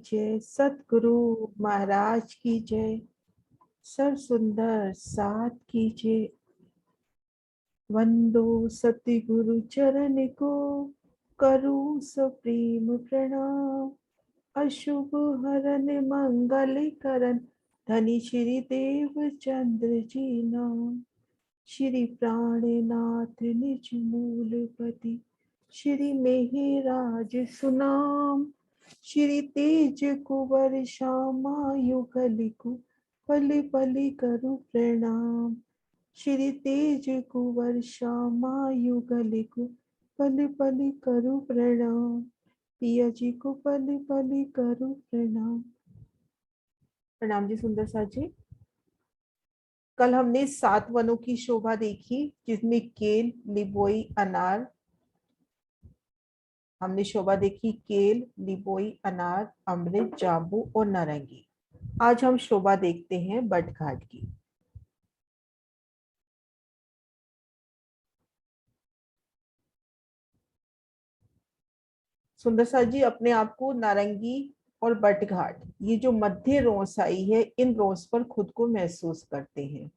जय सतगुरु महाराज की जय। सर्व सुंदर साथ की जय। वंदो सतगुरु चरण को, करूं सुप्रीम प्रणाम। अशुभ हरन मंगल करन, धनी श्री देव चंद्र जी नाम। श्री प्राणनाथ निज मूलपति, श्री मेहराज सुनाम। श्री तेज कुंवर श्यामा युगलिकु, पलि पलि करु प्रणाम। श्री तेज कुंवर श्यामा युगलिकु, पलि पलि करु प्रणाम। पिया जी को पलि पलि करु प्रणाम। प्रणाम जी सुंदर साथ जी। कल हमने 7 वनों की शोभा देखी, जिसमें केल, लिबोई, अनार। हमने शोभा देखी केल, लिबोई, अनार, अमृत, जांबू और नारंगी। आज हम शोभा देखते हैं बटघाट की। सुंदर साथ जी, अपने आप को नारंगी और बटघाट, ये जो मध्य रोस आई है, इन रोस पर खुद को महसूस करते हैं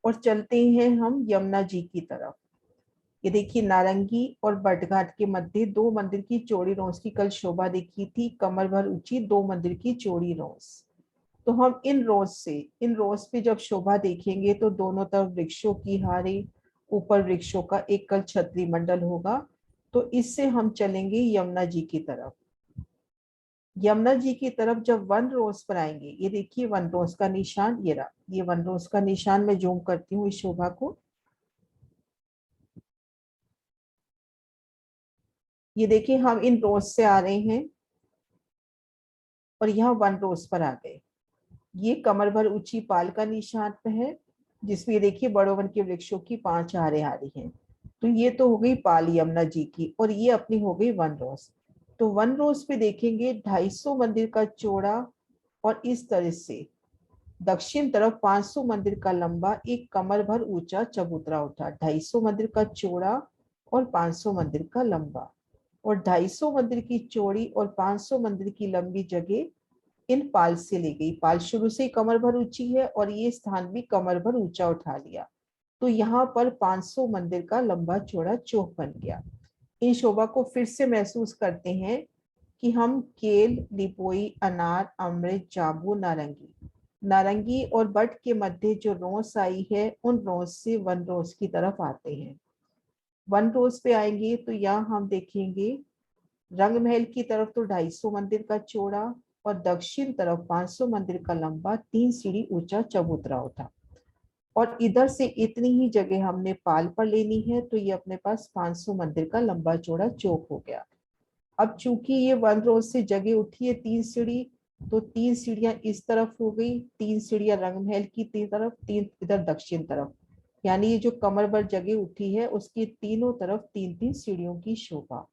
और चलते हैं हम यमुना जी की तरफ। ये देखिए, नारंगी और बटघाट के मध्य 2 मंदिर की चौड़ी रोस की कल शोभा देखी थी। कमर भर ऊंची 2 मंदिर की चौड़ी रोस। तो हम इन रोस पे जब शोभा देखेंगे तो दोनों तरफ वृक्षों की हारे, ऊपर वृक्षों का एक कल छतरी मंडल होगा। तो इससे हम चलेंगे यमुना जी की तरफ। यमुना जी की तरफ जब वन रोज पर आएंगे, ये देखिए वन रोज का निशान, ये रहा, ये वन रोज का निशान। मैं जूम करती हूँ इस शोभा को। ये देखिए, हम इन रोज से आ रहे हैं और यहाँ वन रोज पर आ गए। ये कमर भर ऊंची पाल का निशान पे है, जिसमें ये देखिए बड़ो वन के वृक्षों की 5 हारे हारी हैं। तो ये तो हो गई पाल यमुना जी की, और ये अपनी हो गई वन रोज। तो वन रोज पे देखेंगे 250 मंदिर का चौड़ा, और इस तरह से दक्षिण तरफ 500 मंदिर का लंबा एक कमर भर ऊंचा चबूतरा उठा। 250 मंदिर का चौड़ा और 500 मंदिर का लंबा, और 250 मंदिर की चौड़ी और 500 मंदिर की लंबी जगह इन पाल से ली गई। पाल शुरू से ही कमर भर ऊंची है और ये स्थान भी कमर भर ऊंचा उठा लिया। तो यहाँ पर 500 मंदिर का लंबा चौड़ा चौक बन गया। इन शोभा को फिर से महसूस करते हैं कि हम केल, लिपोई, अनार, अमृत, जांबू, नारंगी, नारंगी और बट के मध्य जो रोस आई है, उन रोस से वन रोस की तरफ आते हैं। वन रोस पे आएंगे तो यहाँ हम देखेंगे रंग महल की तरफ तो 250 मंदिर का चौड़ा और दक्षिण तरफ 500 मंदिर का लंबा 3 सीढ़ी ऊंचा चबूतरा उठा। और इधर से इतनी ही जगह हमने पाल पर लेनी है, तो ये अपने पास 500 मंदिर का लंबा चौड़ा चौक हो गया। अब चूंकि ये वन रोज से जगह उठी है 3 सीढ़ी, तो 3 सीढ़ियां इस तरफ हो गई, 3 सीढ़ियां रंग महल की 3 तरफ, 3 इधर दक्षिण तरफ। यानी ये जो कमर भर जगह उठी है, उसकी तीनों तरफ 3-3 सीढ़ियों की शोभा।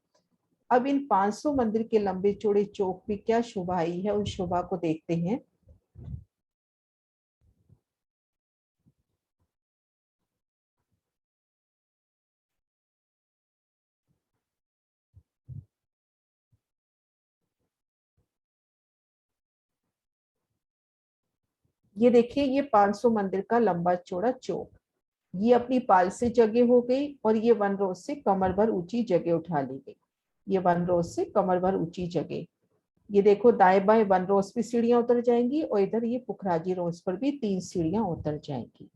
अब इन 500 मंदिर के लंबे चौड़े चौक में क्या शोभा आई है, उस शोभा को देखते हैं। ये देखिए, ये 500 मंदिर का लंबा चौड़ा चौक, ये अपनी पाल से जगह हो गई, और ये वन रोज से कमर भर ऊंची जगह उठा ली गई। ये वन रोज से कमर भर ऊंची जगह। ये देखो, दाएं बाएं वन रोज पे सीढ़ियां उतर जाएंगी, और इधर ये पुखराजी रोज पर भी 3 सीढ़ियां उतर जाएंगी।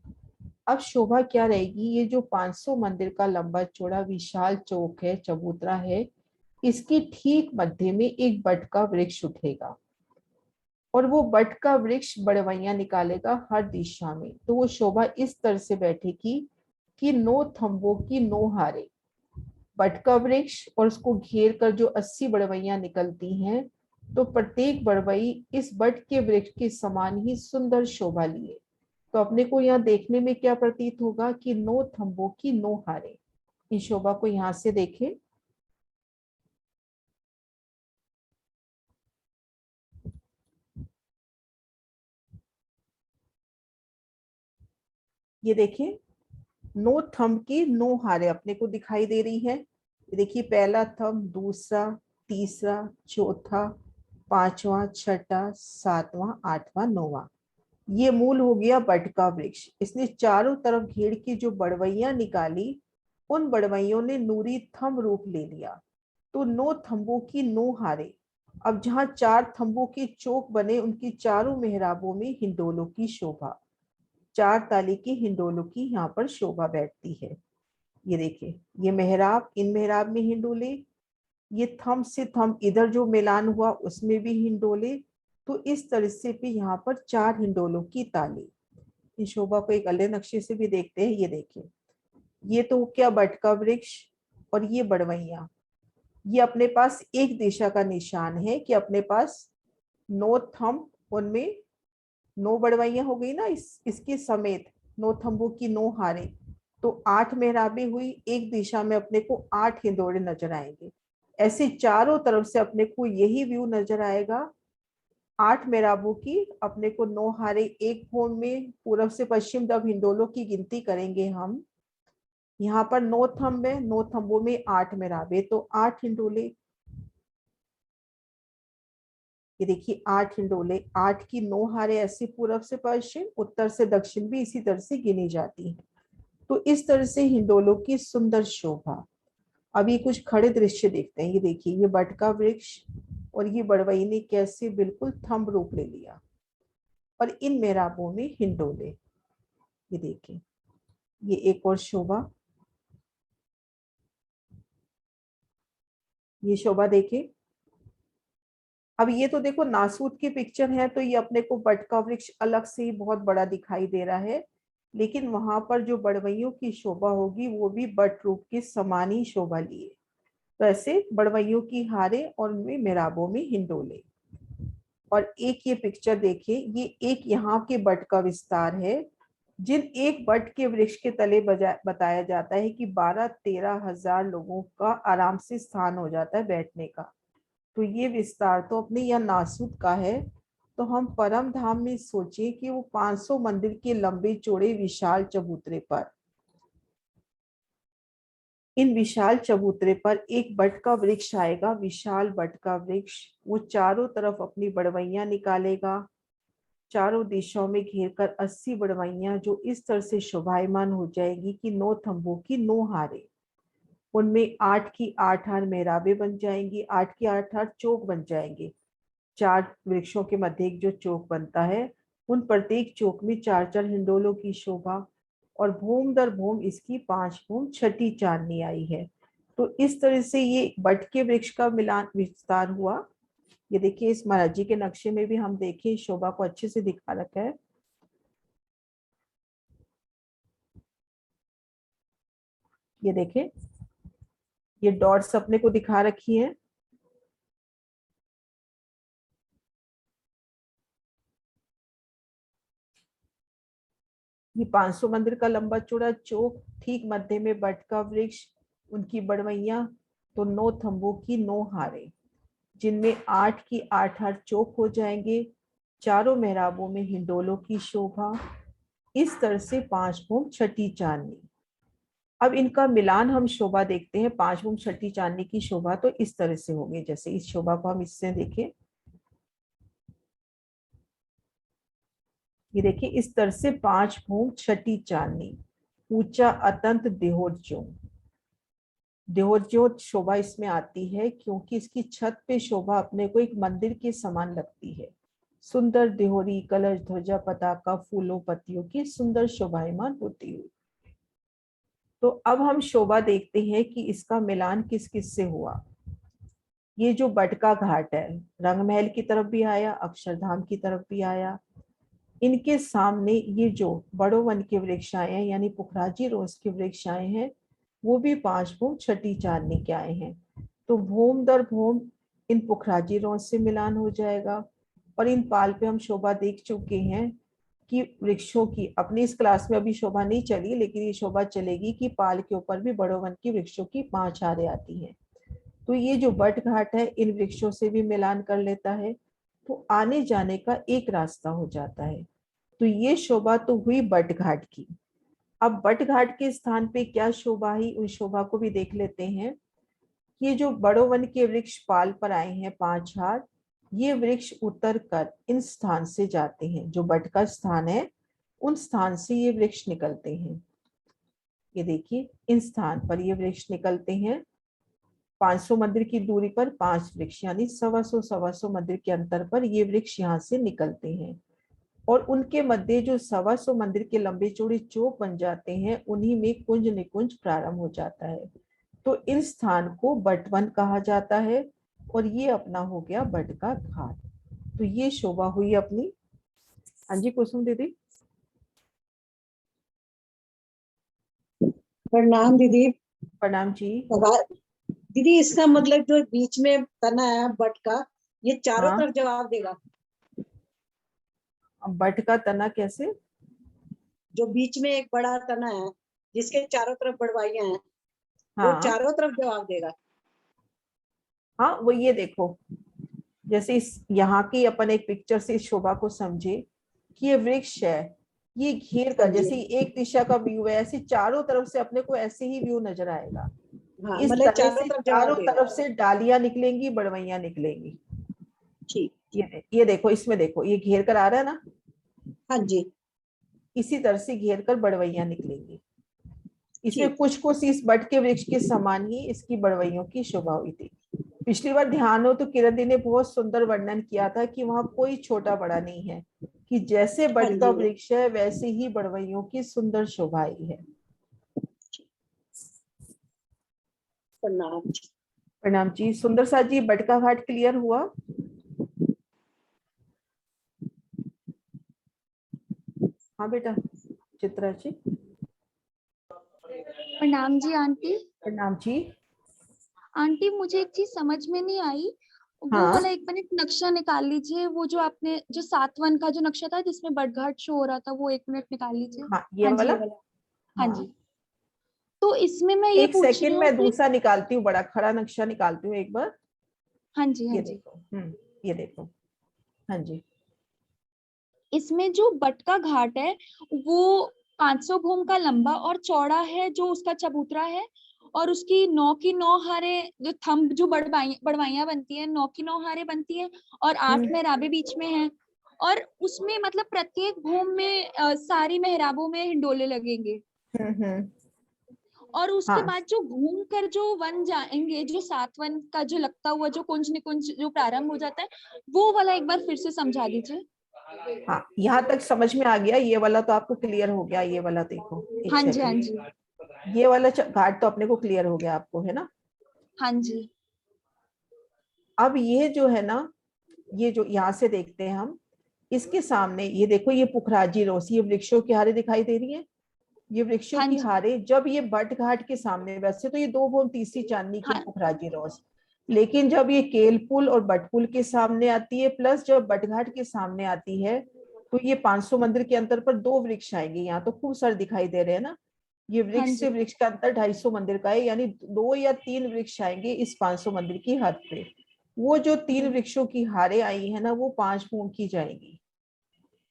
अब शोभा क्या रहेगी, ये जो 500 मंदिर का लंबा चौड़ा विशाल चौक है, चबूतरा है, इसकी ठीक मध्य में एक बट का वृक्ष उठेगा, और वो बट का वृक्ष बड़वैया निकालेगा हर दिशा में। तो वो शोभा इस तरह से बैठेगी कि 9 थंबों की 9 हारे, बट का वृक्ष और उसको घेर कर जो 80 बड़वैया निकलती हैं। तो प्रत्येक बड़वई इस बट के वृक्ष के समान ही सुंदर शोभा लिए। तो अपने को यहाँ देखने में क्या प्रतीत होगा कि 9 थंबों की 9 हारे। इस शोभा को यहाँ से देखें। ये देखिए, 9 थंब की 9 हारे अपने को दिखाई दे रही है। ये देखिए, पहला थंब, दूसरा, तीसरा, चौथा, पांचवा, छठा, सातवां, आठवां, नौवां। ये मूल हो गया बट का वृक्ष। इसने चारों तरफ घेर की जो बड़वैया निकाली, उन बड़वैयों ने नूरी थंब रूप ले लिया। तो 9 थंबों की 9 हारे। अब जहां 4 थंबों के चौक बने, उनकी चारों मेहराबों में हिंडोलों की शोभा। 4 ताली की हिंडोलों की यहाँ पर शोभा बैठती है। ये देखिए, ये मेहराब, इन मेहराब में हिंडोले, ये थंब से थंब इधर जो मिलान हुआ उसमें भी हिंडोले। तो इस तरह से भी यहाँ पर 4 हिंडोलों की ताली। इस शोभा को एक अलग नक्शे से भी देखते हैं। ये देखिए, ये तो क्या बट का वृक्ष और ये बड़वैया। ये अपने पास एक दिशा का निशान है कि अपने पास 9 थंब, उनमें 9 बड़वैया हो गई ना, इसके समेत 9 थंबों की 9 हारे। तो 8 मेहराबें हुई, एक दिशा में अपने को 8 हिंदोड़े नजर आएंगे। ऐसे चारों तरफ से अपने को यही व्यू नजर आएगा। 8 मेहराबों की अपने को 9 हारे एक भूमि में, पूर्व से पश्चिम जब हिंडोलों की गिनती करेंगे हम, यहाँ पर 9 थंब है, 9 थंबों में 8 मेहराबे, तो 8 हिंडोले। ये देखिए 8 हिंडोले, 8 की 9 हारे ऐसे पूर्व से पश्चिम, उत्तर से दक्षिण भी इसी तरह से गिनी जाती है। तो इस तरह से हिंडोलों की सुंदर शोभा। अब ये कुछ खड़े दृश्य देखते हैं। ये देखिए, ये बट का वृक्ष और ये बड़वई ने कैसे बिल्कुल थंब रूप ले लिया, और इन मेहराबों में हिंडोले। ये देखिए, ये एक और शोभा। ये शोभा देखिए। अब ये तो देखो नासूद की पिक्चर है, तो ये अपने को बट का वृक्ष अलग से ही बहुत बड़ा दिखाई दे रहा है, लेकिन वहां पर जो बड़वइयों की शोभा होगी वो भी बट रूप के समान ही शोभा लिए। तो ऐसे बड़वइयों की हारे और उनमें मेहराबों में हिंडोले। और एक ये पिक्चर देखिए, ये एक यहाँ के बट का विस्तार है। जिन एक बट के वृक्ष के तले बताया जाता है कि 12-13 हजार लोगों का आराम से स्थान हो जाता है बैठने का। तो ये विस्तार तो अपने यहाँ नासूद का है। तो हम परम धाम में सोचे कि वो 500 मंदिर के लंबे चौड़े विशाल चबूतरे पर, इन विशाल चबूतरे पर एक बट का वृक्ष आएगा, विशाल बट का वृक्ष। वो चारों तरफ अपनी बड़वैया निकालेगा, चारों दिशाओं में घेर कर 80 बड़वैया जो इस तरह से शोभायमान हो जाएगी कि 9 थंबों की 9 हारे। उनमें 8 की 8 हार मेहराबे बन जाएंगी, 8 की 8 हार चौक बन जाएंगे। 4 वृक्षों के मध्य एक जो चौक बनता है, उन प्रत्येक चौक में 4-4 हिंडोलों की शोभा। और भूम दर भूम इसकी 5 भूम छठी चांदनी आई है। तो इस तरह से ये बट के वृक्ष का मिलान विस्तार हुआ। ये देखिए, इस महाराज जी के नक्शे में भी हम देखें, शोभा को अच्छे से दिखा रखा है। ये देखें, ये डॉट्स अपने को दिखा रखी है। ये 500 मंदिर का लंबा चौड़ा चौक, ठीक मध्य में बट का वृक्ष, उनकी बड़वैया, तो 9 थंबों की 9 हारे, जिनमें 8 की 8 हार चौक हो जाएंगे। चारों मेहराबों में हिंडोलों की शोभा। इस तरह से 5 भूम छठी चांदनी। अब इनका मिलान हम शोभा देखते हैं, 5 भूम छठी चांदनी की शोभा तो इस तरह से होगी। जैसे इस शोभा को हम इससे देखें, ये देखिए इस तरह से 5 भूम छठी चांदनी, ऊंचा अतंत देहोर देहोज्योत शोभा इसमें आती है, क्योंकि इसकी छत पे शोभा अपने को एक मंदिर के समान लगती है। सुंदर देहोरी, कलश, ध्वजा, पताका, फूलों पत्तियों की सुंदर शोभायमान होती हुई। तो अब हम शोभा देखते हैं कि इसका मिलान किस किस से हुआ। ये जो बटका घाट है, रंगमहल की तरफ भी आया, अक्षरधाम की तरफ भी आया। इनके सामने ये जो बड़ो वन के वृक्ष आए हैं, यानी पुखराजी रोज के वृक्ष आए हैं, वो भी 5 भूम छठी चांदनी के आए हैं। तो भूम दर भूम इन पुखराजी रोज से मिलान हो जाएगा। और इन पाल पे हम शोभा देख चुके हैं कि वृक्षों की, अपनी इस क्लास में अभी शोभा नहीं चली, लेकिन ये शोभा चलेगी कि पाल के ऊपर भी बड़ो वन की वृक्षों की 5 हारें आती हैं। तो ये जो बट घाट है, इन वृक्षों से भी मिलान कर लेता है, तो आने जाने का एक रास्ता हो जाता है। तो ये शोभा तो हुई बट घाट की। अब बट घाट के स्थान पे क्या शोभा ही, उस शोभा को भी देख लेते हैं। ये जो बड़ो वन के वृक्ष पाल पर आए हैं 5 हार, ये वृक्ष उतर कर इन स्थान से जाते हैं, जो बट का स्थान है उन स्थान से ये वृक्ष निकलते हैं। ये देखिए इन स्थान पर ये वृक्ष निकलते हैं। 500 मंदिर की दूरी पर 5 वृक्ष, यानी 125 मंदिर के अंतर पर ये वृक्ष यहाँ से निकलते हैं। और उनके मध्य जो 125 मंदिर के लंबे चौड़े चौक बन जाते हैं, उन्हीं में कुंज निकुंज प्रारंभ हो जाता है। तो इन स्थान को बटवन कहा जाता है और ये अपना हो गया बट का घाट। तो ये शोभा हुई अपनी। हाँ जी कुसुम दीदी। प्रणाम दीदी। प्रणाम जी। दीदी इसका मतलब जो बीच में तना है बट का, ये चारों हाँ, तरफ जवाब देगा? बट का तना कैसे? जो बीच में एक बड़ा तना है जिसके चारों तरफ बड़वाइयां हैं, वो हाँ चारों तरफ जवाब देगा? हाँ, वो ये देखो, जैसे इस यहाँ की अपन एक पिक्चर से इस शोभा को समझे कि ये वृक्ष है, ये घेर हाँ कर, जी। जैसे एक दिशा का व्यू है, ऐसे चारों तरफ से अपने को ऐसे ही व्यू नजर आएगा। हाँ, इस मतलब तरह चारों से तरफ जवाब चारों देगा। तरफ से डालियां निकलेंगी, बड़वैयां निकलेंगी। ठीक। ये देखो, इसमें देखो, ये घेर कर आ रहा है ना, हाँ जी। इसी तरह से घेर कर बड़वैयां निकलेंगी। इसमें ठीक। कुछ इस बट के वृक्ष के समान ही इसकी बड़वैयों की शोभा हुई थी। पिछली बार ध्यान हो तो किरण दी ने बहुत सुंदर वर्णन किया था कि वहां कोई छोटा बड़ा नहीं है, कि जैसे हाँ बट का जी। वृक्ष है वैसे ही बड़वैयों की सुंदर शोभा आई है। प्रणाम। प्रणाम जी। सुंदर सा जी, बट का घाट क्लियर हुआ? हाँ बेटा चित्रा जी। प्रणाम जी आंटी। प्रणाम जी। आंटी मुझे एक चीज समझ में नहीं आई, वो हाँ वाला एक मिनट नक्शा निकाल लीजिए, वो जो आपने जो सातवन का जो नक्शा था जिसमें बटघाट शो हो रहा था, वो एक मिनट निकाल लीजिए। हाँ, ये हाँ जी वाला। ये वाला। हाँ हाँ, जी। तो इसमें मैं ये एक पूछ रही सेकंड हूँ में कि दूसरा निकालती हूँ, बड़ा खड़ा नक्शा निकालती हूँ एक बार। हाँ जी हाँ ये जी, देखो, ये देखो। हाँ जी। इसमें जो बट का घाट है वो 500 भूम का लंबा और चौड़ा है, जो उसका चबूतरा है, और उसकी 9 की 9 हारे जो थंब जो बड़वाइयां बनती है, 9 की 9 हारे बनती है, और 8 मेहराबे बीच में है। और उसमें मतलब प्रत्येक भूम में सारी मेहराबों में हिंडोले लगेंगे। हम्म। और उसके हाँ बाद जो घूम कर जो वन जाएंगे, जो सात वन का जो लगता हुआ जो कुंज निकुंज जो प्रारंभ हो जाता है, वो वाला एक बार फिर से समझा दीजिए। हाँ, यहाँ तक समझ में आ गया, ये वाला तो आपको क्लियर हो गया। ये वाला देखो, एक हाँ जी हाँ सेकंड। जी। ये वाला घाट तो अपने को क्लियर हो गया, आपको है ना? हाँ जी। अब ये जो है ना, ये जो यहाँ से देखते हैं हम, इसके सामने ये देखो, ये पुखराजी रोस, ये वृक्षों की हारे दिखाई दे रही है। ये वृक्षों हाँ की जी। हारे जब ये बट घाट के सामने, वैसे तो ये 2 भूम तीसरी चांदनी की हाँ पुखराजी रोस, लेकिन जब ये केल पुल और बट पुल के सामने आती है, प्लस जब बट घाट के सामने आती है, तो ये 500 मंदिर के अंतर पर 2 वृक्ष आएंगे। यहाँ तो खूब सारे दिखाई दे रहे हैं ना। ये हाँ वृक्ष से जी। वृक्ष का अंतर 250 मंदिर का है, यानी 2 या 3 वृक्ष आएंगे इस 500 मंदिर की हद पे। वो जो 3 वृक्षों की हारे आई है ना, वो 5 भूम की जाएंगी।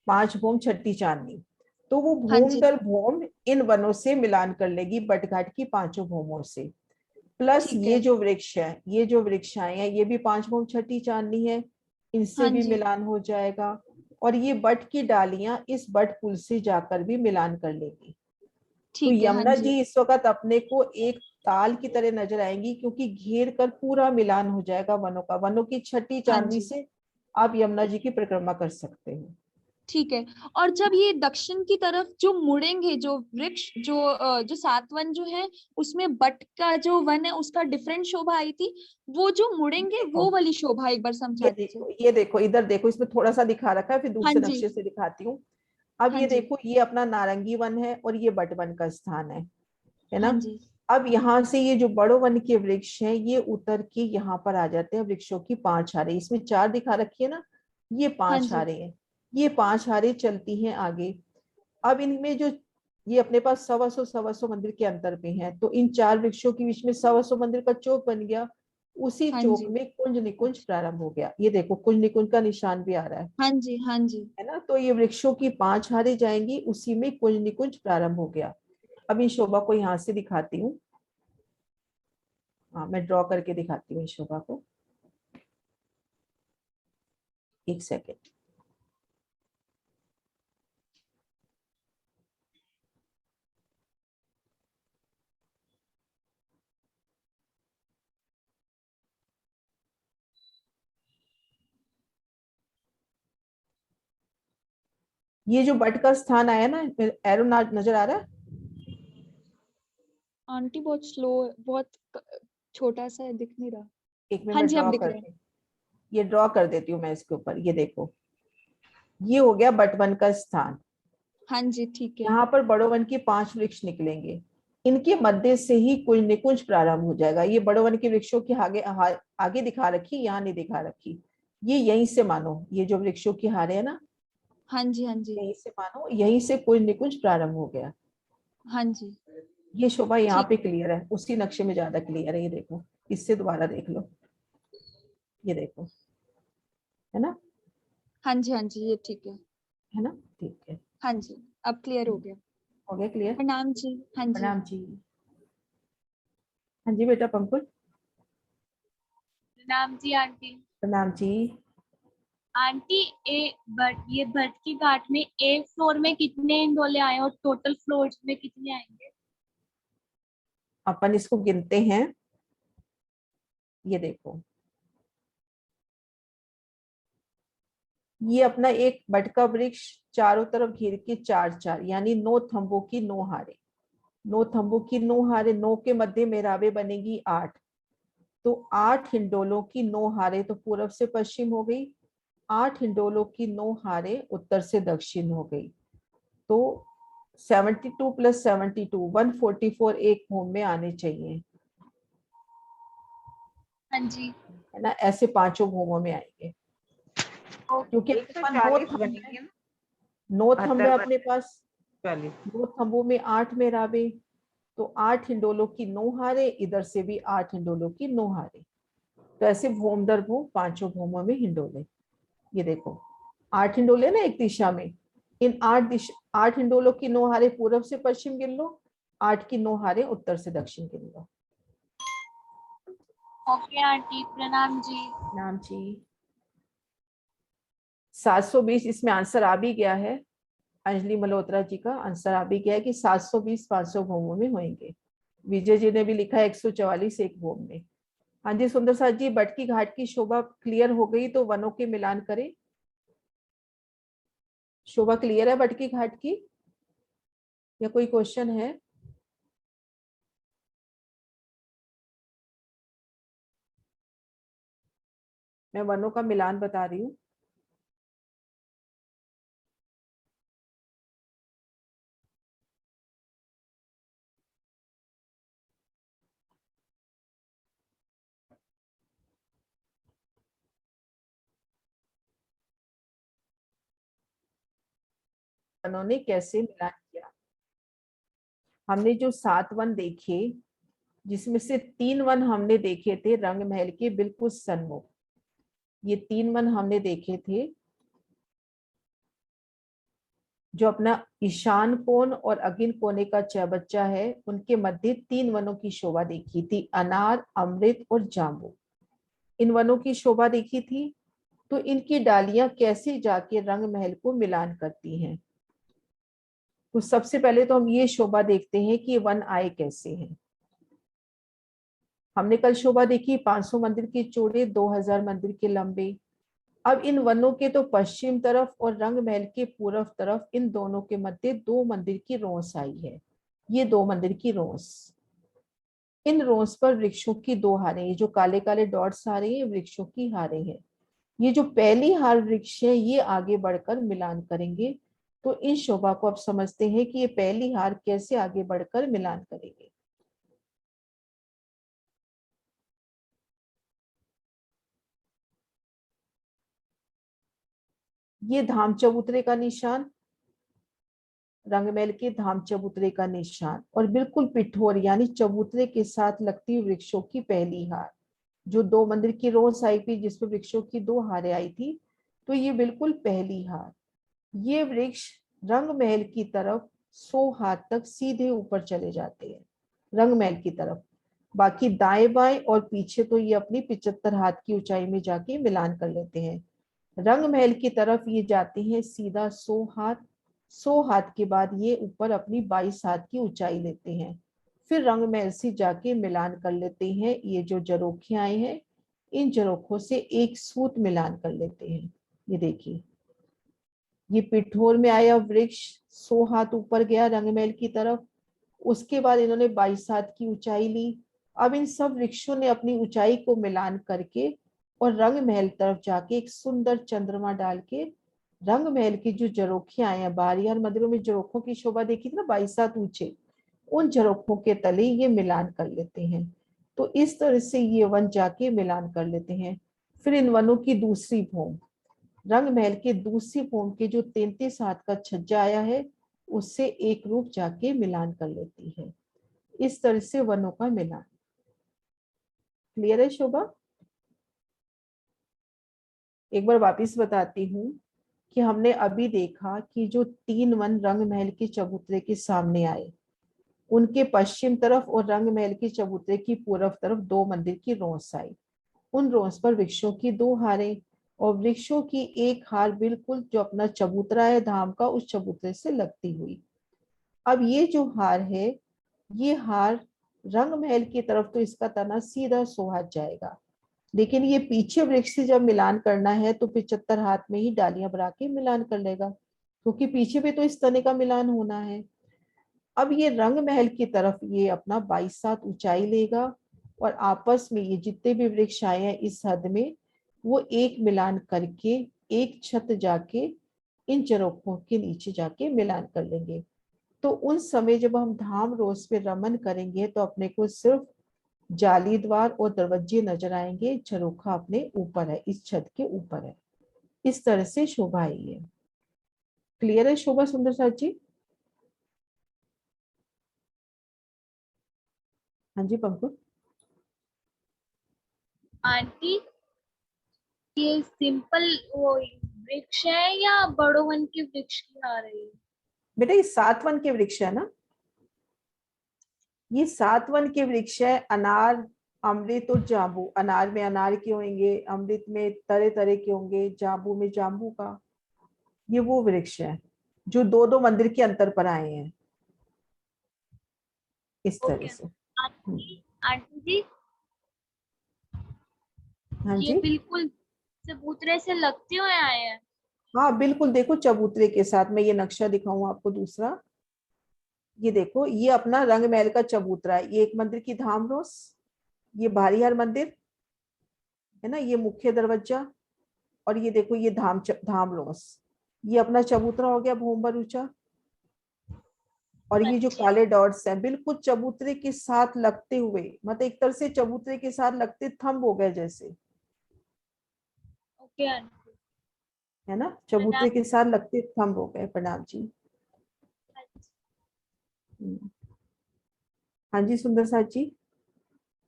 5 भूम छठी चांदनी। तो वो हाँ भूम जी। दर भूम इन वनों से मिलान कर लेगी, बटघाट की 5 भूमों से। प्लस ठीक ये है। जो वृक्ष है, ये जो वृक्ष आए हैं, ये भी 5 भूम छठी चांदनी है, इनसे हाँ भी जी। मिलान हो जाएगा। और ये बट की डालियां इस बट पुल से जाकर भी मिलान कर लेगी। तो ठीक है। हाँ यमुना जी। जी इस वक्त अपने को एक ताल की तरह नजर आएंगी, क्योंकि घेर कर पूरा मिलान हो जाएगा वनों का। वनों की छठी हाँ चांदनी जी। से आप यमुना जी की परिक्रमा कर सकते हो। ठीक है। और जब ये दक्षिण की तरफ जो मुड़ेंगे, जो वृक्ष जो सातवन जो है, उसमें बट का जो वन है उसका डिफरेंट शोभा आई थी, वो जो मुड़ेंगे देखो, वो वाली शोभा एक बार समझा दीजिए। ये देखो, इधर देखो, इसमें थोड़ा सा दिखा रखा है, फिर हाँ दूसरे जी। नक्शे से दिखाती हूँ। अब हाँ ये जी। देखो, ये अपना नारंगी वन है और ये बट वन का स्थान है हाँ ना? जी। अब यहाँ से ये जो बड़ो वन के वृक्ष हैं, ये उतर के यहाँ पर आ जाते हैं। वृक्षों की 5 हारे, इसमें 4 दिखा रखी है ना, ये हाँ 5 जी। हारे हैं। ये 5 हारे चलती हैं आगे। अब इनमें जो, ये अपने पास 125 मंदिर के अंतर पे हैं, तो इन 4 वृक्षों के बीच में 125 मंदिर का चौक बन गया। उसी हाँ चौक जी। में कुंज निकुंज अच्छा। प्रारंभ हो गया। ये देखो, कुंज निकुंज का निशान भी आ रहा हाँ जी। हाँ जी। है ना? तो ये वृक्षों की 5 हारे जाएंगी, उसी में कुंज निकुंज प्रारंभ हो गया। अब इन शोभा को यहाँ से दिखाती हूँ। हाँ, मैं ड्रॉ करके दिखाती हूँ इस शोभा को। एक सेकेंड। ये जो बट का स्थान आया ना, एरो नजर आ रहा है? आंटी बहुत स्लो, बहुत छोटा सा है, दिख नहीं रहा। एक मिनट हाँ मैं जी, अब ड्रॉ दिख रहा है। करती हूँ, ये ड्रॉ कर देती हूँ मैं इसके ऊपर। ये देखो, ये हो गया बट वन का स्थान। हाँ जी, ठीक है। यहाँ पर बड़ो वन के 5 वृक्ष निकलेंगे, इनके मध्य से ही कुछ निकुंज प्रारंभ हो जाएगा। ये बड़ो वन के वृक्षों की आगे दिखा रखी, यहाँ नहीं दिखा रखी। ये यहीं से मानो, ये जो वृक्षों की हारे है ना, हाँ जी, हाँ जी, यहीं से मानो, यहीं से कुछ निकुंज प्रारंभ हो गया। हाँ जी, ये शोभा यहाँ ठीक। पे क्लियर है, उसी नक्शे में ज्यादा क्लियर है। ये देखो, इससे दोबारा देख लो, ये देखो, है ना? हाँ जी, हाँ जी, ये ठीक है ना? ठीक है, हाँ जी, अब क्लियर हो गया। हो गया क्लियर। प्रणाम जी। हाँ जी। प्रणाम जी। हाँ जी बेटा पंकुल। प्रणाम जी आंटी। प्रणाम जी। आंटी ये भट्ट की घाट में एक फ्लोर में कितने इंडोले आए और टोटल फ्लोर्स में कितने आएंगे? अपन इसको गिनते हैं। ये देखो, ये अपना एक बट का वृक्ष चारों तरफ घेर के 4-4 यानी 9 थंबों की 9 हारे। 9 थंबों की 9 हारे, 9 के मध्य मेराबे बनेगी 8। तो 8 हिंडोलों की 9 हारे तो पूर्व से पश्चिम हो गई, 8 हिंडोलों की 9 हारे उत्तर से दक्षिण हो गई। तो 72 + 72 144 एक होम में आने चाहिए, हाँ जी। है ना? ऐसे 5 भूमों में आएंगे, क्योंकि अपने पास 140 बनेगी ना? 9 थंब है 72 अपने पास। 40। 2 थंबों में 8 मेराबे, तो 8 हिंडोलों की 9 हारे, इधर से भी 8 हिंडोलों की 9 हारे। तो ऐसे भूम दर भूम 5 भूमों में हिंडोले। ये देखो, 8 हिंडोले ना एक दिशा में, इन 8 हिंडोलों की 9 हारे पूर्व से पश्चिम गिन लो, 8 की 9 हारे उत्तर से दक्षिण गिन लो। ओके आंटी, प्रणाम जी। नाम जी। 720 इसमें आंसर आ भी गया है, अंजलि मल्होत्रा जी का आंसर आ भी गया है कि 720 500 भूमों में होंगे। विजय जी ने भी लिखा है 144 एक भूम में। हाँ जी सुंदर साथ जी, बट की घाट की शोभा क्लियर हो गई तो वनों के मिलान करें। शोभा क्लियर है बट की घाट की, या कोई क्वेश्चन है? मैं वनों का मिलान बता रही हूँ। वनों ने कैसे मिलान किया? हमने जो 7 वन देखे, जिसमें से 3 वन हमने देखे थे रंग महल के बिल्कुल सन्मुख। ये 3 वन हमने देखे थे जो अपना ईशान कोण और अगिन कोने का चौबच्चा है, उनके मध्य 3 वनों की शोभा देखी थी, अनार, अमृत और जाम्बू। इन वनों की शोभा देखी थी, तो इनकी डालियां कैसे जाके रंग महल को मिलान करती हैं। तो सबसे पहले तो हम ये शोभा देखते हैं कि ये वन आए कैसे हैं। हमने कल शोभा देखी 500 मंदिर के चौड़े, 2000 मंदिर के लंबे। अब इन वनों के तो पश्चिम तरफ और रंग महल के पूर्व तरफ, इन दोनों के मध्य 2 मंदिर की रोंस आई है। ये 2 मंदिर की रोंस, इन रोंस पर वृक्षों की 2 हारें, ये जो काले काले डॉट्स आ रहे हैं वृक्षों की हारें हैं। ये जो पहली हार वृक्ष है ये आगे बढ़कर मिलान करेंगे। तो इस शोभा को अब समझते हैं कि ये पहली हार कैसे आगे बढ़कर मिलान करेंगे। ये धाम चबूतरे का निशान, रंगमहल के धाम चबूतरे का निशान, और बिल्कुल पिठोर यानी चबूतरे के साथ लगती हुई वृक्षों की पहली हार, जो 2 मंदिर की रोज आई थी जिसमें वृक्षों की 2 हारें आई थी, तो ये बिल्कुल पहली हार। ये वृक्ष रंग महल की तरफ 100 हाथ तक सीधे ऊपर चले जाते हैं, रंग महल की तरफ। बाकी दाएं बाएं और पीछे तो ये अपनी 75 हाथ की ऊंचाई में जाके मिलान कर लेते हैं। रंग महल की तरफ ये जाते हैं सीधा 100 हाथ। 100 हाथ के बाद ये ऊपर अपनी 22 हाथ की ऊंचाई लेते हैं। फिर रंग महल से जाके मिलान कर लेते हैं। ये जो जरोखे आए हैं, इन जरोखों से एक सूत मिलान कर लेते हैं। ये देखिए, ये पिठोर में आया वृक्ष 100 हाथ ऊपर गया रंग महल की तरफ। उसके बाद इन्होंने 22 हाथ की ऊंचाई ली। अब इन सब वृक्षों ने अपनी ऊंचाई को मिलान करके और रंग महल तरफ जाके एक सुंदर चंद्रमा डाल के रंग महल की जो जरोखे आए हैं, बारियार मंदिरों में जरोखों की शोभा देखी थी ना, 22 हाथ ऊंचे, उन जरोखों के तले ये मिलान कर लेते हैं। तो इस तरह से ये वन जाके मिलान कर लेते हैं। फिर इन वनों की दूसरी भूमि, रंग महल के दूसरी भूमि के जो 33 हाथ का छज्जा आया है, उससे एक रूप जाके मिलान कर लेती है। इस तरह से वनों का मिलान। क्लियर है शोभा? एक बार वापिस बताती हूँ कि हमने अभी देखा कि जो 3 वन रंग महल के चबूतरे के सामने आए, उनके पश्चिम तरफ और रंग महल के चबूतरे की पूर्व तरफ 2 मंदिर की रोंस आई। उन रोंस पर वृक्षों की 2 हारें और वृक्षों की एक हार बिल्कुल जो अपना चबूतरा है धाम का, उस चबूतरे से लगती हुई। अब ये जो हार है, ये हार रंग महल की तरफ तो इसका तना सीधा 100 हाथ जाएगा, लेकिन ये पीछे वृक्ष से जब मिलान करना है तो 75 हाथ में ही डालियां बढ़ा के मिलान कर लेगा, क्योंकि पीछे भी तो इस तने का मिलान होना है। अब ये रंग महल की तरफ ये अपना 22 हाथ ऊंचाई लेगा और आपस में ये जितने भी वृक्ष आए हैं इस हद में, वो एक मिलान करके एक छत जाके इन जरोखों के नीचे जाके मिलान कर लेंगे। तो उन समय जब हम धाम रोज पे रमन करेंगे तो अपने को सिर्फ जाली द्वार और दरवाजे नजर आएंगे। झरोखा अपने ऊपर है, इस छत के ऊपर है। इस तरह से शोभा आई है। क्लियर है शोभा सुंदर साथ जी? हाँ जी पंकज। आंटी, ये सिंपल वो वृक्ष है या बड़ो वन के वृक्ष की आ रही है? बेटा ये 7 वन के वृक्ष है ना, ये 7 वन के वृक्ष है। अनार, अमृत और जांबू। अनार में अनार के होंगे, अमृत में तरह तरह के होंगे, जांबू में जांबू का। ये वो वृक्ष है जो 2-2 मंदिर के अंतर पर आए हैं, इस तरह ओके से। आंटी, आंटी जी, हाँ ये जी, बिल्कुल चबूतरे से लगते हुए आए हैं। हाँ बिल्कुल। देखो चबूतरे के साथ मैं ये नक्शा दिखाऊं आपको दूसरा। ये देखो, ये अपना रंग महल का चबूतरा है। ये एक मंदिर की धाम रोस, ये बारियार मंदिर है ना, ये मुख्य दरवाजा, और ये देखो ये धाम रोस। ये अपना चबूतरा हो गया भोंबर ऊंचा। और ये जो अच्छा, काले डॉट्स हैं बिल्कुल चबूतरे के साथ लगते हुए, मतलब एक तरह से चबूतरे के साथ लगते थंब हो गए जैसे, ओके आंटी। है ना, चबूतरे के साथ लगते थंब हो गए। प्रणाम जी। हम्म। हाँ जी सुंदर साथ जी।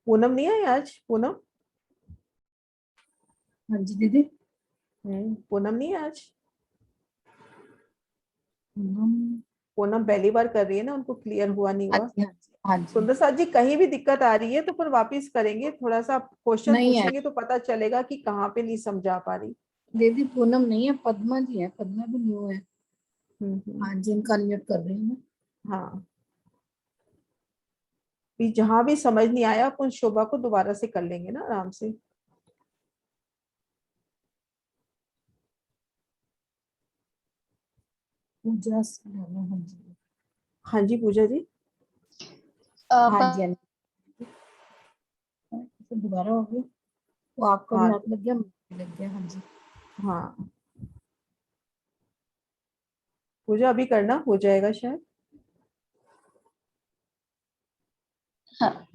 पूनम नहीं आई आज? पूनम? हाँ जी दीदी। पूनम नहीं है आज? हाँ पूनम पहली बार कर रही है ना, उनको क्लियर हुआ नहीं हुआ। जी, हाँ जी, हाँ जी। सुंदर साथ जी कहीं भी दिक्कत आ रही है तो फिर वापिस करेंगे, थोड़ा सा क्वेश्चन नहीं है पूछेंगे तो पता चलेगा कि कहाँ पे नहीं समझा पा रही। दीदी, पूनम नहीं है, पद्मा जी है। पद्मा भी न्यू है। हम्म। हाँ जी, इनका अनम्यूट कर रही हूँ मैं। हाँ, भी जहां भी समझ नहीं आया अपन शोभा को दोबारा से कर लेंगे ना आराम से। पूजा सिंघानिया, हाँ जी। हाँ जी पूजा जी। हाँ जी, हाँ जी। तो दोबारा हो गया, वो आपका हाँ मैप लग गया, मुझे लग गया। हाँ जी। हाँ पूजा अभी करना हो जाएगा शायद। हाँ,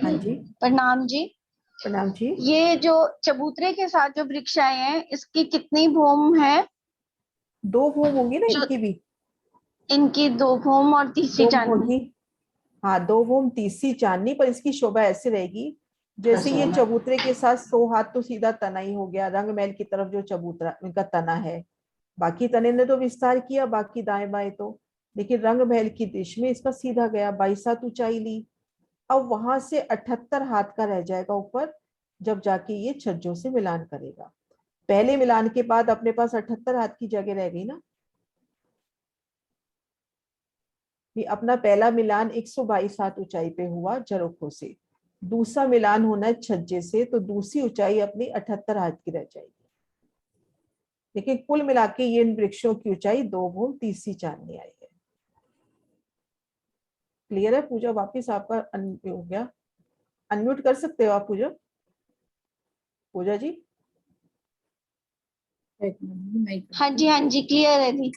हाँ जी प्रणाम जी। प्रणाम जी। ये जो चबूतरे के साथ जो वृक्ष आए हैं, इसकी कितनी भूम है? 2 भूम होंगी ना जो इनकी भी। इनकी 2 भूम और तीसरी 2 चांदनी। होगी। हाँ 2 भूम तीसरी चांदनी, पर इसकी शोभा ऐसे रहेगी जैसे ये चबूतरे के साथ 100 हाथ तो सीधा तना ही हो गया रंग महल की तरफ जो चबूतरा इनका तना है। बाकी तने ने तो विस्तार किया बाकी दाएं बाएं तो, लेकिन रंग महल की दिश में इसका सीधा गया, 22 हाथ ऊंचाई ली। अब वहां से 78 हाथ का रह जाएगा ऊपर, जब जाके ये छज्जों से मिलान करेगा। पहले मिलान के बाद अपने पास 78 हाथ की जगह रह गई ना। ये अपना पहला मिलान 122 हाथ ऊंचाई पे हुआ झरोखों से, दूसरा मिलान होना है छज्जे से, तो दूसरी ऊंचाई अपनी 78 हाथ की रह जाएगी। लेकिन कुल मिला के ये इन वृक्षों की ऊंचाई 2 भूम तीसरी चांदनी आई है। क्लियर है पूजा? वापिस आपका हो गया, अनम्यूट कर सकते हो आप पूजा। पूजा जी हाँ जी क्लियर है दी,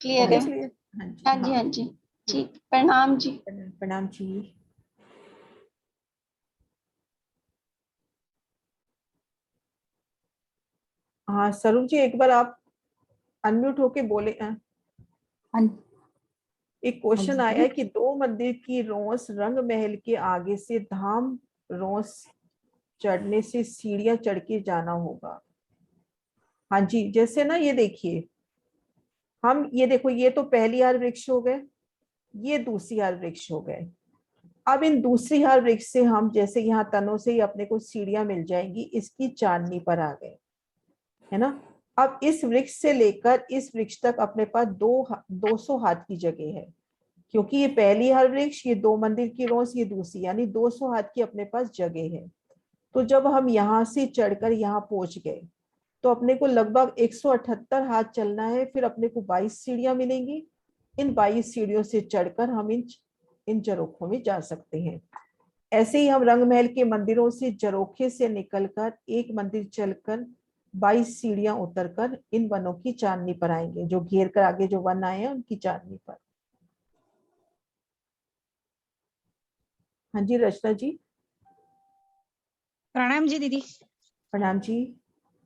क्लियर है। क्लियर? हाँ जी ठीक, प्रणाम जी। प्रणाम जी। हाँ स्वरूप जी एक बार आप अनम्यूट होके बोले। एक क्वेश्चन आया है कि 2 मंदिर की रोस रंग महल के आगे से धाम रोस चढ़ने से सीढ़ियां चढ़ के जाना होगा। हाँ जी, जैसे ना ये देखिए, हम ये देखो, ये तो पहली हार वृक्ष हो गए, ये दूसरी हार वृक्ष हो गए। अब इन दूसरी हार वृक्ष से हम जैसे यहाँ तनों से ही अपने को सीढ़ियां मिल जाएंगी, इसकी चांदनी पर आ गए, है ना। अब इस वृक्ष से लेकर इस वृक्ष तक अपने पास 200 हाथ की जगह है, क्योंकि ये पहली हार वृक्ष, ये 2 मंदिर की रोस, ये दूसरी, यानी 200 हाथ की अपने पास जगह है। तो जब हम यहाँ से चढ़कर यहाँ पहुंच गए तो अपने को लगभग 178 हाथ चलना है, फिर अपने को 22 सीढ़ियां मिलेंगी। इन 22 सीढ़ियों से चढ़कर हम इन झरोखों में जा सकते हैं। ऐसे ही हम रंगमहल के मंदिरों से झरोखे से निकलकर एक मंदिर चलकर 22 सीढ़ियां उतरकर इन वनों की चांदनी पर आएंगे, जो घेर कर आगे जो वन आए हैं उनकी चांदनी पर। हाँ जी रचना जी। प्रणाम जी दीदी। प्रणाम जी।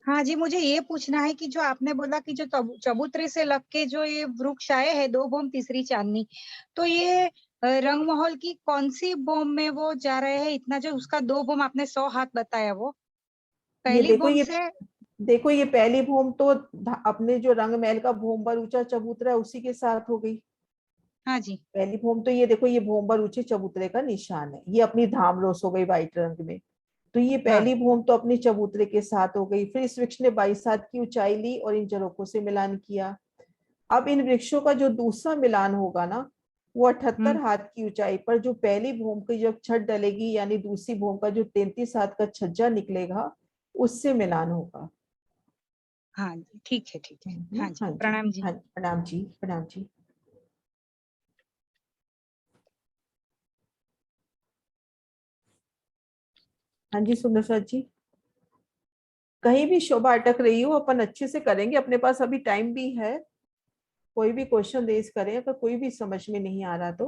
हाँ जी, मुझे ये पूछना है कि जो आपने बोला कि जो चबूतरे से लग के जो ये वृक्ष आए हैं 2 भूम तीसरी चांदनी, तो ये रंगमहल की कौन सी भूम में वो जा रहे हैं? इतना जो उसका 2 भूम आपने 100 हाथ बताया, वो ये पहली भूम से देखो ये पहली भूम तो अपने जो रंगमहल का भूम पर ऊंचा चबूतरा है उसी के साथ हो गई। हाँ जी। पहली भूम तो ये देखो, ये भूम पर ऊंचे चबूतरे का निशान है, ये अपनी धाम रोस हो गई व्हाइट रंग में। तो ये पहली भूम तो अपनी चबूतरे के साथ हो गई। फिर इस वृक्ष ने 22 हाथ की ऊंचाई ली और इन झरोखों से मिलान किया। अब इन वृक्षों का जो दूसरा मिलान होगा ना, वो 78 हाथ की ऊंचाई पर जो पहली भूम की जब छत डलेगी, यानी दूसरी भूम का जो 33 हाथ का छज्जा निकलेगा, उससे मिलान होगा। हाँ जी ठीक है हाँ जी, प्रणाम जी। प्रणाम जी। प्रणाम जी। हाँ जी सुंदर सर जी। कहीं भी शोभा अटक रही हो, अपन अच्छे से करेंगे, अपने पास अभी टाइम भी है। कोई भी क्वेश्चन रेज करें अगर कोई भी समझ में नहीं आ रहा तो।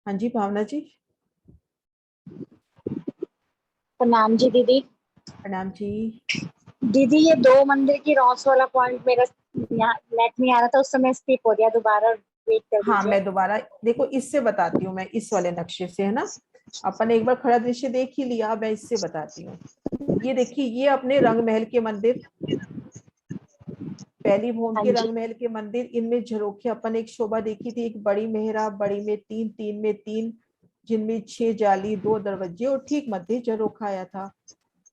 हाँ जी भावना जी। प्रणाम जी दीदी। प्रणाम जी। दीदी ये 2 मंदिर की रॉस वाला पॉइंट मेरा यहाँ नेट नहीं आ रहा था, उस समय स्किप हो गया, दोबारा वेट कर हाँ दीजिए। मैं दोबारा देखो इससे बताती हूँ, मैं इस वाले नक्शे से, है ना। अपन एक बार खड़ा दृश्य देख ही लिया, मैं इससे बताती हूँ। ये देखिए, ये अपने रंगमहल के मंदिर, पहली भूम हाँ के जी। रंगमहल के मंदिर, इनमें झरोखे अपन एक शोभा देखी थी, एक बड़ी मेहराब, बड़ी में 3, 3 में 3, जिनमें 6 जाली 2 दरवाजे और ठीक मध्य झरोखा आया था,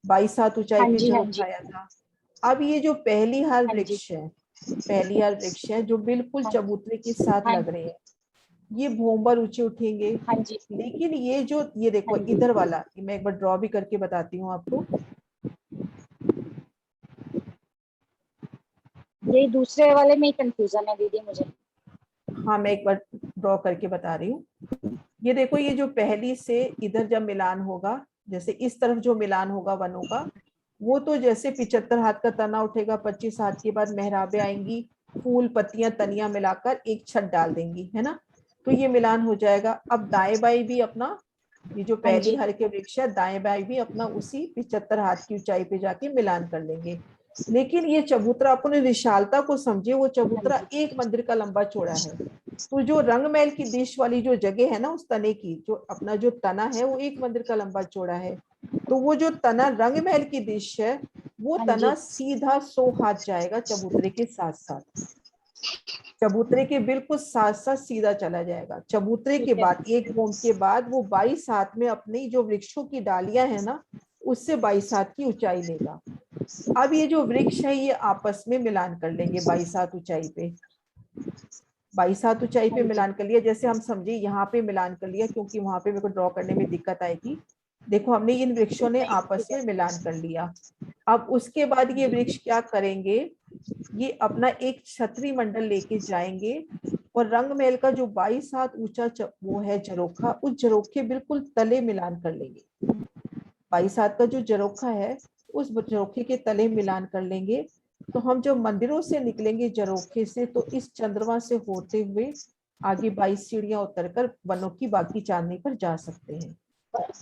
22 हाथ ऊंचाई पे झरोखा आया था। अब ये जो पहली हार वृक्ष है, पहली हार वृक्ष है जो बिल्कुल चबूतरे के साथ लग रहे हैं, ये भूमबर ऊंचे उठेंगे। हाँ जी। लेकिन ये जो ये देखो इधर वाला, मैं एक बार ड्रॉ भी करके बताती हूँ आपको। ये दूसरे वाले में कंफ्यूजन है दीदी मुझे। हाँ मैं एक बार ड्रॉ करके बता रही हूँ। ये देखो, ये जो पहली से इधर जब मिलान होगा, जैसे इस तरफ जो मिलान होगा वनों का, वो तो जैसे 75 हाथ का तना उठेगा, 25 हाथ के बाद मेहराबें आएंगी, फूल पत्तियां तनियां मिलाकर एक छत डाल देंगी, है ना। तो ये मिलान हो जाएगा। अब दाएं बाएं भी अपना, ये जो पहली हर के वृक्ष है, दाएं बाएं भी अपना उसी 75 हाथ की ऊंचाई पे जाके मिलान कर लेंगे। लेकिन ये चबूतरा, अपने विशालता को समझे, वो चबूतरा एक मंदिर का लंबा चौड़ा है। तो जो रंगमहल की दिश वाली जो जगह है ना, उस तने की जो अपना जो तना है वो एक मंदिर का लंबा चौड़ा है। तो वो जो तना रंगमहल की दिश है, वो तना सीधा 100 हाथ जाएगा चबूतरे के साथ साथ, चबूतरे के बिल्कुल साथ साथ सीधा चला जाएगा। चबूतरे के बाद एक भूम के बाद वो 22 हाथ में अपनी जो वृक्षों की डालियां है ना, उससे 22 हाथ की ऊंचाई लेगा। अब ये जो वृक्ष है ये आपस में मिलान कर लेंगे 22 हाथ ऊंचाई पे। 22 हाथ ऊंचाई पे मिलान कर लिया, जैसे हम समझे यहाँ पे मिलान कर लिया, क्योंकि वहां पे मेरे को ड्रॉ करने में दिक्कत आएगी। देखो हमने इन वृक्षों ने आपस में मिलान कर लिया। अब उसके बाद ये वृक्ष क्या करेंगे, ये अपना एक छतरी मंडल लेके जाएंगे और रंग महल का जो 22 हाथ ऊंचा वो है झरोखा, उस झरोखे बिल्कुल तले मिलान कर लेंगे। 22 हाथ का जो झरोखा है उस झरोखे के तले मिलान कर लेंगे। तो हम जब मंदिरों से निकलेंगे झरोखे से, तो इस चंद्रमा से होते हुए आगे 22 सीढ़ियां उतरकर वनों की बाकी चांदनी पर जा सकते हैं।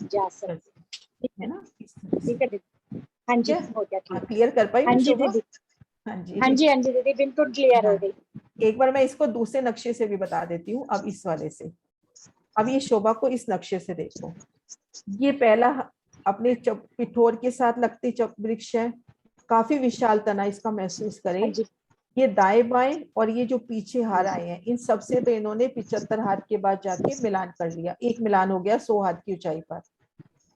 जा सकते है ना, इस तरह से। ठीक है दीदी। हाँ जी, ठीक है? हो गया हाँ, क्लियर। क्लियर कर पाई हाँ ना जी शोभा? दीदी, हाँ जी। हाँ जी, हाँ जी दीदी, बिल्कुल क्लियर हो हाँ। गई। एक बार मैं इसको दूसरे नक्शे से भी बता देती हूँ, अब इस वाले से। अब ये शोभा को इस नक्शे से देखो, ये पहला अपने पिठोर के साथ लगते वृक्ष है, काफी विशाल तना इसका महसूस हाँ करें। जी, ये दाएं बाएं और ये जो पीछे हार आए हैं, इन सबसे तो इन्होंने 75 हाथ के बाद जाके मिलान कर लिया। एक मिलान हो गया 100 हाथ की ऊंचाई पर,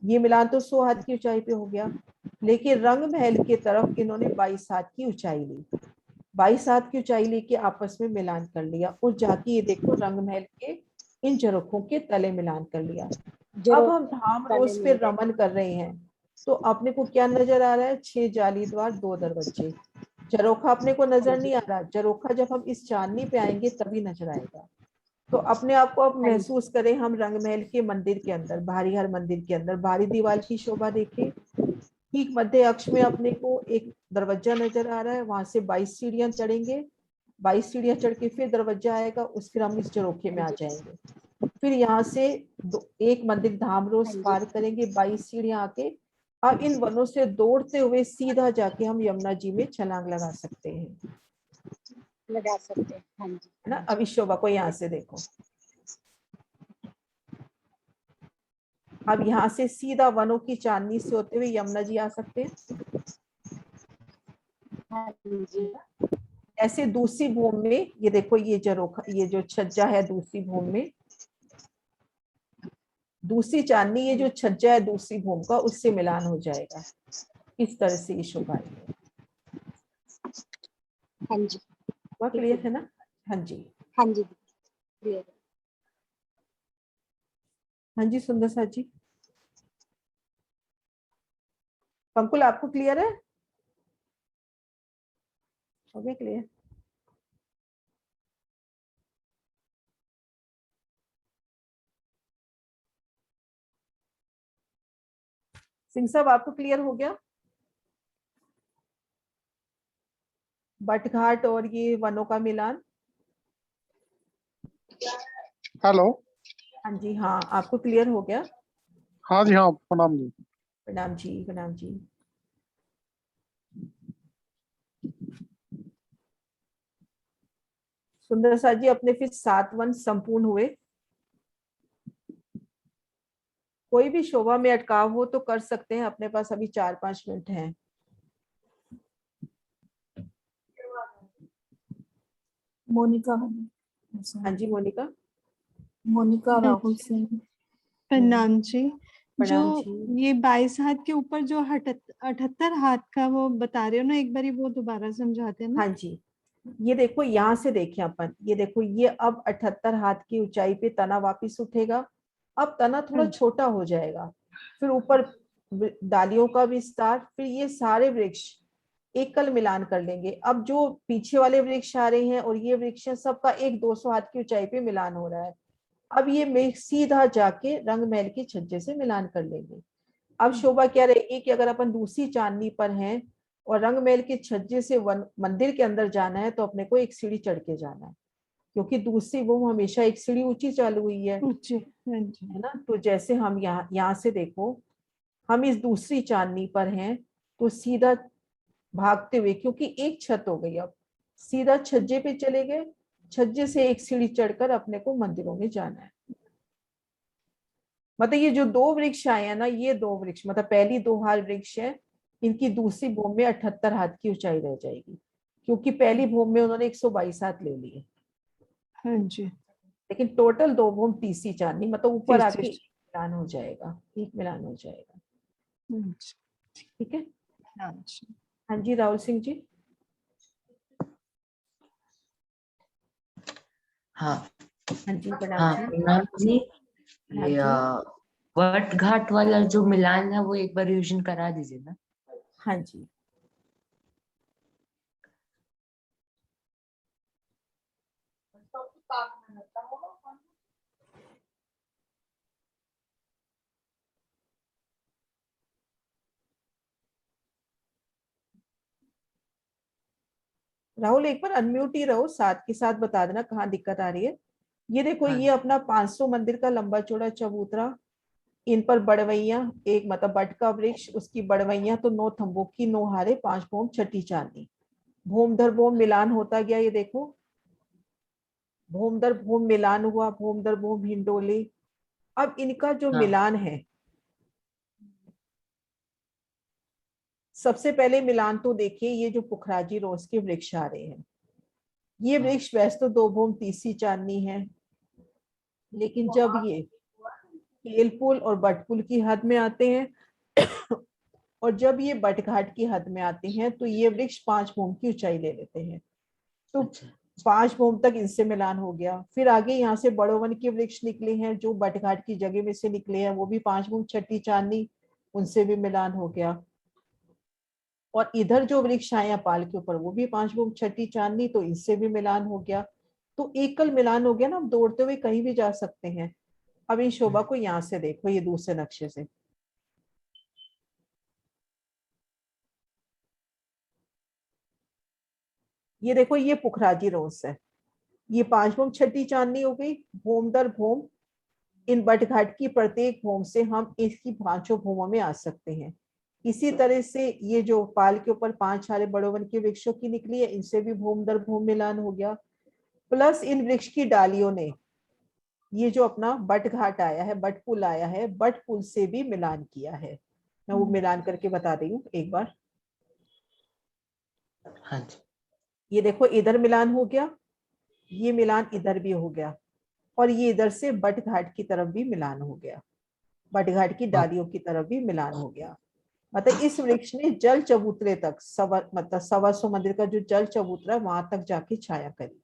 ये मिलान तो 100 हाथ की ऊंचाई पे हो गया। लेकिन रंग महल के तरफ इन्होंने 22 हाथ की ऊंचाई ली, 22 हाथ की ऊंचाई लेके आपस में मिलान कर लिया और जाके ये देखो रंग महल के इन झरोखों के तले मिलान कर लिया। अब जरूर हम धाम तले रोज पे मिल गए। रमन कर रहे हैं, तो अपने को क्या नजर आ रहा है, 6 जाली द्वार 2 दरवाजे। झरोखा अपने को हाँ नजर जी, नहीं आ रहा, झरोखा जब हम इस चांदनी पे आएंगे तभी नजर आएगा। तो अपने आप को अब हाँ जी, महसूस करें हम रंग महल के मंदिर के अंदर, भारी हर मंदिर के अंदर भारी दीवार की शोभा देखें। ठीक मध्य अक्ष में अपने को एक दरवाजा नजर आ रहा है, वहां से 22 सीढ़ियां चढ़ेंगे, 22 सीढ़ियां चढ़ के फिर दरवाजा आएगा, उस फिर हम इस झरोखे में हाँ आ जी, जाएंगे। फिर यहाँ से एक मंदिर धाम रोज हाँ जी, पार करेंगे 22 सीढ़ियां आके। अब इन वनों से दौड़ते हुए सीधा जाके हम यमुना जी में छलांग लगा सकते हैं, लगा सकते हैं। हाँ जी, है ना। अब इस शोभा को यहाँ से देखो, अब यहाँ से सीधा वनों की चांदनी से होते हुए यमुना जी आ सकते हैं। हाँ जी, ऐसे दूसरी भूमि में ये देखो, ये झरोखा, ये जो छज्जा है दूसरी भूमि में, दूसरी चांदनी, ये जो छज्जा है दूसरी भूमि का, उससे मिलान हो जाएगा। इस तरह से ये शोभा है। हाँ जी, वह ठीक क्लियर है। है ना? हाँ जी। हाँ जी, क्लियर। हाँ जी सुंदर साथ जी। पंकुल आपको क्लियर है? हो गया क्लियर? सिंह साहब आपको क्लियर हो गया? बट घाट और ये वनों का मिलान। हेलो। हाँ जी, हाँ आपको क्लियर हो गया? हाँ जी, हाँ प्रणाम जी। प्रणाम जी, प्रणाम जी। सुंदर साथ जी, अपने फिर 7 वन संपूर्ण हुए। कोई भी शोभा में अटकाव हो तो कर सकते हैं, अपने पास अभी 4-5 मिनट हैं। मोनिका, हाँ जी मोनिका। मोनिका राहुल सिंह। प्रणाम जी। जो प्रणाम जी। ये 22 हाथ के ऊपर जो 78 हाथ का वो बता रहे हो ना, एक बारी वो दोबारा समझाते हैं ना। हाँ जी, ये देखो यहाँ से देखें अपन, ये देखो ये अब 78 हाथ की ऊंचाई पे तना वापिस उठेगा। अब तना थोड़ा हाँ छोटा हो जाएगा, फिर ऊपर डालियों का विस्तार, फिर ये सारे वृक्ष एकल मिलान कर लेंगे। अब जो पीछे वाले वृक्ष आ रहे हैं और ये वृक्ष है, सबका एक 200 हाथ की ऊंचाई पे मिलान हो रहा है। अब ये मेघ सीधा जाके रंग महल के छज्जे से मिलान कर लेंगे। अब शोभा क्या रहेगी कि अगर अपन दूसरी चांदनी पर हैं और रंग महल के छज्जे से मंदिर के अंदर जाना है, तो अपने को एक सीढ़ी चढ़ के जाना है, क्योंकि दूसरी वो हमेशा एक सीढ़ी ऊंची चालू हुई है हाँ जी। ना। तो जैसे हम यहाँ से देखो, हम इस दूसरी चांदनी पर हैं, तो सीधा भागते हुए, क्योंकि एक छत हो गई, अब सीधा छज्जे पे चले गए, छज्जे से एक सीढ़ी चढ़कर अपने को मंदिरों में जाना है। मतलब ये जो 2 वृक्ष आए हैं ना, ये 2 वृक्ष मतलब पहली 2 हार वृक्ष है, इनकी दूसरी भूमि में 78 हाथ की ऊंचाई रह जाएगी, क्योंकि पहली भूमि में उन्होंने 122 हाथ ले लिए। हाँ जी, लेकिन टोटल 2 भूमि तीसरी चांदनी, मतलब ऊपर आके तीसरी। एक मिलान हो जाएगा, एक मिलान हो जाएगा। ठीक है। अच्छा। हाँ जी राहुल सिंह जी। हाँ हाँ जी प्रणाम हाँ जी। प्रणाम जी। हाँ ये जी। वट घाट वाला जो मिलान है वो एक बार रिविजन करा दीजिए ना। हाँ जी। राहुल एक बार अनम्यूट ही रहो, साथ के साथ बता देना कहाँ दिक्कत आ रही है। ये देखो हाँ ये अपना 500 मंदिर का लंबा चौड़ा चबूतरा, इन पर बड़वैया, एक मतलब बट का वृक्ष, उसकी बड़वैया तो 9 थंबों की 9 हारे 5 भोम छठी चांदी, भोम दर भोम मिलान होता गया। ये देखो भोम दर भोम मिलान हुआ, भोम दर भोम हिंडोले। अब इनका जो हाँ मिलान है, सबसे पहले मिलान तो देखिए ये जो पुखराजी रोज के वृक्ष आ रहे हैं, ये हाँ वृक्ष वैसे तो 2 भोम तीसरी चांदनी है, लेकिन जब ये केलपुल और बटपुल की हद में आते हैं और जब ये बटघाट की हद में आते हैं तो ये वृक्ष 5 भोम की ऊंचाई ले लेते हैं। तो अच्छा 5 भोम तक इनसे मिलान हो गया। फिर आगे यहाँ से बड़ोवन के वृक्ष निकले हैं जो बटघाट की जगह में से निकले हैं, वो भी 5 भोम छठी चांदनी, उनसे भी मिलान हो गया। और इधर जो वृक्ष आया पाल के ऊपर वो भी 5 भोम छठी चांदनी, तो इनसे भी मिलान हो गया। तो एकल मिलान हो गया ना, हम दौड़ते हुए कहीं भी जा सकते हैं। अब इन शोभा को यहाँ से देखो, ये दूसरे नक्शे से, ये देखो ये पुखराजी रोस है, ये 5 भोम छठी चांदनी हो गई, भोम दर भोम। इन बटघाट की प्रत्येक भोम से हम इसकी 5 भूमों में आ सकते हैं। इसी तरह से ये जो पाल के ऊपर 5 हारे बड़ोवन के वृक्षों की निकली है, इनसे भी भूम दर भूम मिलान हो गया। प्लस इन वृक्ष की डालियों ने ये जो अपना बट घाट आया है, बट पुल आया है, बट पुल से भी मिलान किया है। मैं वो मिलान करके बता रही हूँ एक बार। हाँ जी। ये देखो इधर मिलान हो गया, ये मिलान इधर भी हो गया, और ये इधर से बट घाट की तरफ भी मिलान हो गया, बट घाट की डालियों की तरफ भी मिलान हो गया। मतलब इस वृक्ष ने जल चबूतरे तक मतलब 125 मंदिर का जो जल चबूतरा वहां तक जाके छाया करी।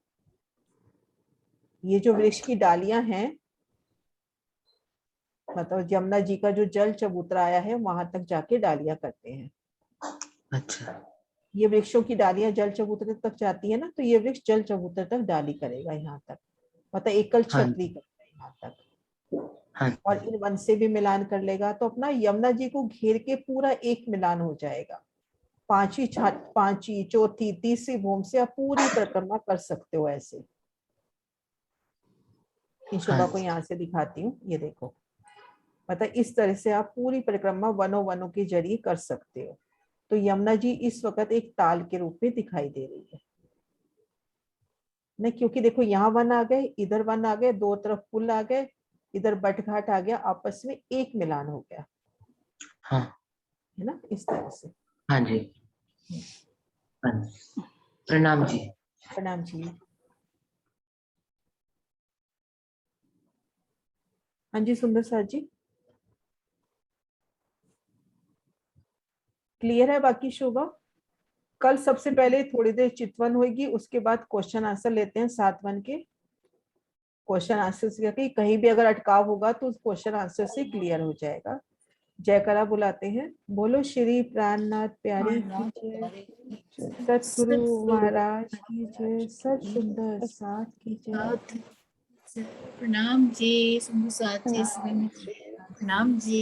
ये जो वृक्ष की डालियां हैं, मतलब यमुना जी का जो जल चबूतरा आया है वहां तक जाके डालियां करते हैं। अच्छा ये वृक्षों की डालियां जल चबूतरे तक जाती है ना, तो ये वृक्ष जल चबूतरे तक डाली करेगा यहाँ तक, मतलब एकल हाँ छतरी करेगा यहाँ तक। हाँ और इन वन से भी मिलान कर लेगा, तो अपना यमुना जी को घेर के पूरा एक मिलान हो जाएगा। 5वीं चौथी तीसरी भूम से आप पूरी परिक्रमा कर सकते हो ऐसे। इन शोभा को यहाँ से दिखाती हूँ, ये देखो, मतलब इस तरह से आप पूरी परिक्रमा वनों वनों के जरिए कर सकते हो। तो यमुना जी इस वक्त एक ताल के रूप में दिखाई दे रही है ना, क्योंकि देखो यहाँ वन आ गए, इधर वन आ गए, दो तरफ पुल आ गए, इधर बटघाट आ गया, आपस में एक मिलान हो गया। हाँ है ना, इस तरह से। हाँ जी। हाँ प्रणाम जी। प्रणाम जी। हाँ जी सुंदर सर जी, क्लियर है बाकी शोभा? कल सबसे पहले थोड़ी देर चितवन होगी, उसके बाद क्वेश्चन आंसर लेते हैं 7 वन के। क्वेश्चन आंसर से कहीं भी अगर अटकाव होगा तो उस क्वेश्चन आंसर से क्लियर हो जाएगा। जयकरा बुलाते हैं। बोलो श्री प्राणनाथ प्यारी की जय, सतगुरु महाराज की जय, सत सुंदर साथ की जय। प्रणाम जी सुंदर साथ जी, प्रणाम जी।